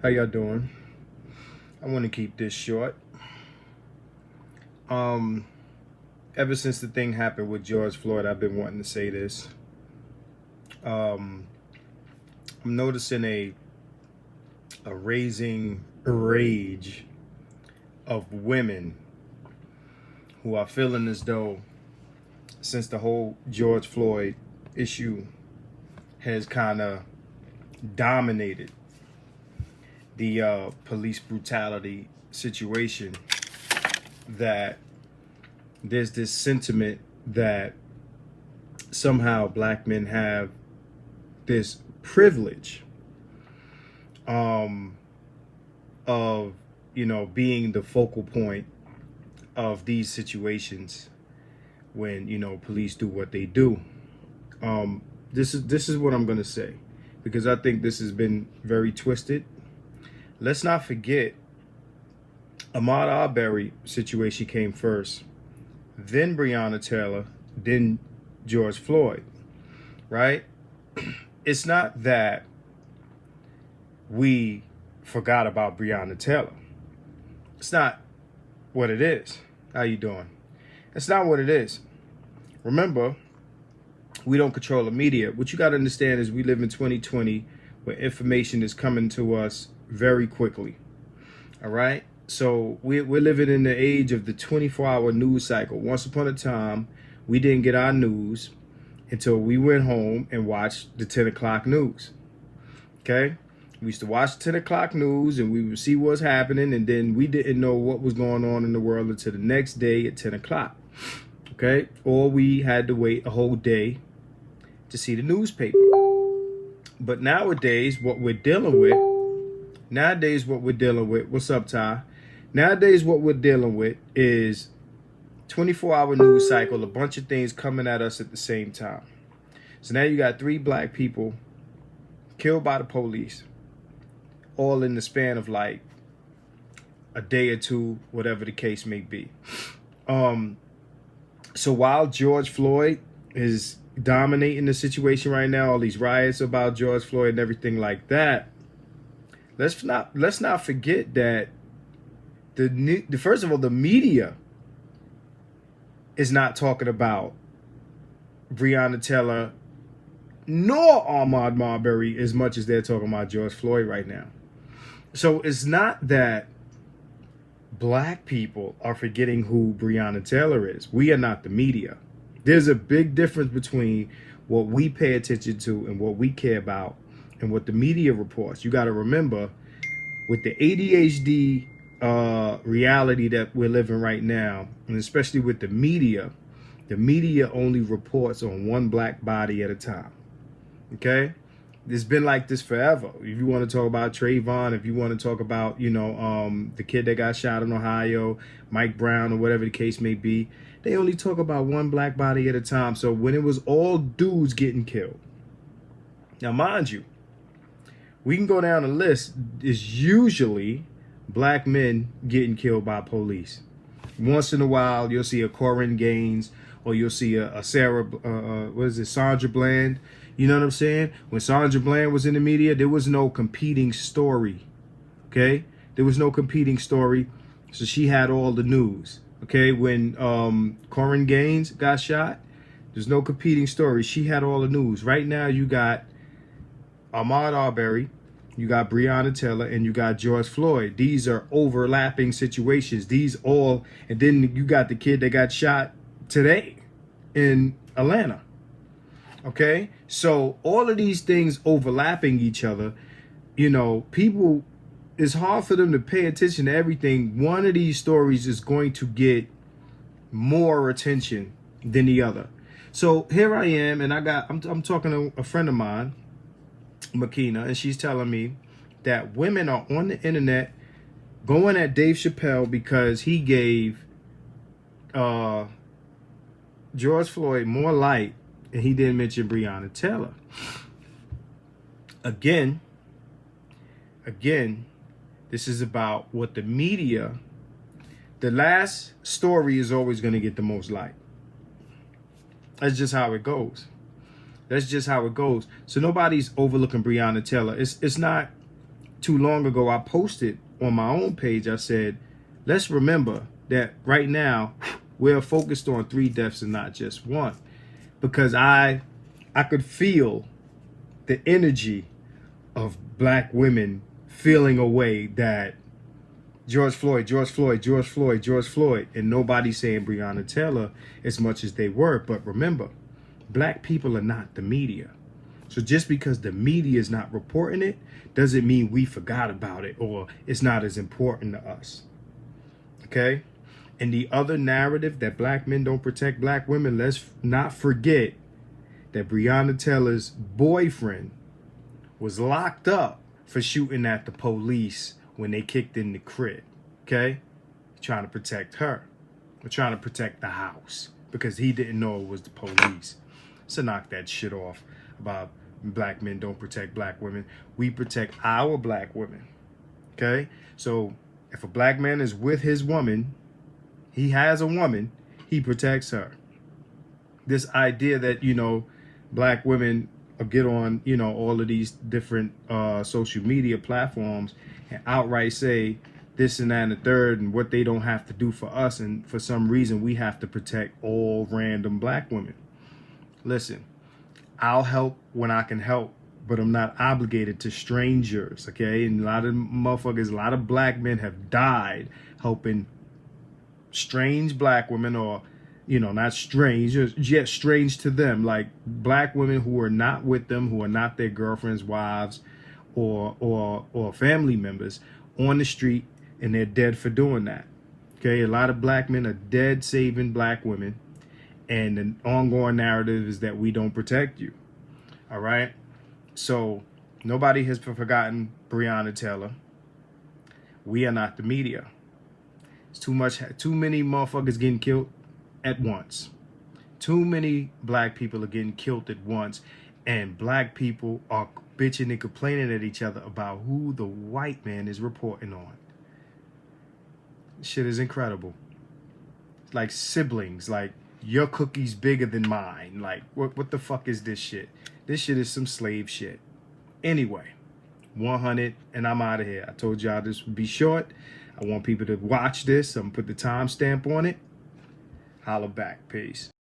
How y'all doing? I want to keep this short. Ever since the thing happened with George Floyd, I've been wanting to say this. I'm noticing a raising rage of women who are feeling as though since the whole George Floyd issue has kind of dominated the police brutality situation, that there's this sentiment that somehow black men have this privilege of being the focal point of these situations when police do what they do. This is what I'm gonna say, because I think this has been very twisted. Let's not forget, Ahmaud Arbery situation came first, then Breonna Taylor, then George Floyd, right? It's not that we forgot about Breonna Taylor. It's not what it is. How you doing? It's not what it is. Remember, we don't control the media. What you got to understand is we live in 2020 where information is coming to us very quickly. All right? So we're living in the age of the 24-hour news cycle. Once upon a time, we didn't get our news until we went home and watched the 10 o'clock news. Okay? We used to watch the 10 o'clock news and we would see what's happening, and then we didn't know what was going on in the world until the next day at 10 o'clock. Okay? Or we had to wait a whole day to see the newspaper. But nowadays, what we're dealing with, what's up, Ty? Nowadays, what we're dealing with is 24-hour news cycle, a bunch of things coming at us at the same time. So now you got 3 black people killed by the police, all in the span of like a day or two, whatever the case may be. So while George Floyd is dominating the situation right now, all these riots about George Floyd and everything like that, let's not forget that first of all, the media is not talking about Breonna Taylor nor Ahmaud Arbery as much as they're talking about George Floyd right now. So it's not that black people are forgetting who Breonna Taylor is. We are not the media. There's a big difference between what we pay attention to and what we care about and what the media reports. You got to remember, with the ADHD reality that we're living right now, and especially with the media only reports on one black body at a time. Okay? It's been like this forever. If you want to talk about Trayvon, if you want to talk about, the kid that got shot in Ohio, Mike Brown, or whatever the case may be, they only talk about one black body at a time. So when it was all dudes getting killed, now mind you, we can go down the list, is usually black men getting killed by police. Once in a while, you'll see a Corinne Gaines, or you'll see a Sandra Bland. You know what I'm saying? When Sandra Bland was in the media, there was no competing story. Okay? There was no competing story. So she had all the news. Okay? When Corinne Gaines got shot, there's no competing story. She had all the news. Right now, you got Ahmaud Arbery, you got Breonna Taylor, and you got George Floyd. These are overlapping situations. And then you got the kid that got shot today in Atlanta. Okay? So all of these things overlapping each other, people, it's hard for them to pay attention to everything. One of these stories is going to get more attention than the other. So here I am, and I'm talking to a friend of mine, Makina, and she's telling me that women are on the internet going at Dave Chappelle because he gave George Floyd more light and he didn't mention Breonna Taylor. Again, this is about what the media, the last story is always going to get the most light. That's just how it goes. So nobody's overlooking Breonna Taylor. It's not too long ago, I posted on my own page, I said, let's remember that right now we're focused on 3 deaths and not just one. Because I could feel the energy of black women feeling a way that George Floyd, and nobody saying Breonna Taylor as much as they were. But remember, black people are not the media. So just because the media is not reporting it doesn't mean we forgot about it or it's not as important to us. Okay? And the other narrative that black men don't protect black women, let's not forget that Breonna Taylor's boyfriend was locked up for shooting at the police when they kicked in the crib. Okay? Trying to protect her. Or trying to protect the house because he didn't know it was the police. So knock that shit off about black men don't protect black women. We protect our black women. Okay? So if a black man is with his woman, he has a woman, he protects her. This idea that, black women get on, all of these different social media platforms and outright say this and that and the third and what they don't have to do for us. And for some reason, we have to protect all random black women. Listen, I'll help when I can help, but I'm not obligated to strangers, okay? And a lot of black men have died helping strange black women, or not strange, yet strange to them, like black women who are not with them, who are not their girlfriends, wives, or family members on the street, and they're dead for doing that. Okay, a lot of black men are dead saving black women, and the ongoing narrative is that we don't protect you. All right, so nobody has forgotten Breonna Taylor. We are not the media. It's too many motherfuckers getting killed at once. Too many black people are getting killed at once, and black people are bitching and complaining at each other about who the white man is reporting on. Shit is incredible. It's like siblings, like your cookie's bigger than mine. Like what the fuck is this shit? This shit is some slave shit. Anyway, 100 and I'm out of here. I told y'all this would be short. I want people to watch this. I'm gonna put the timestamp on it. Holla back. Peace.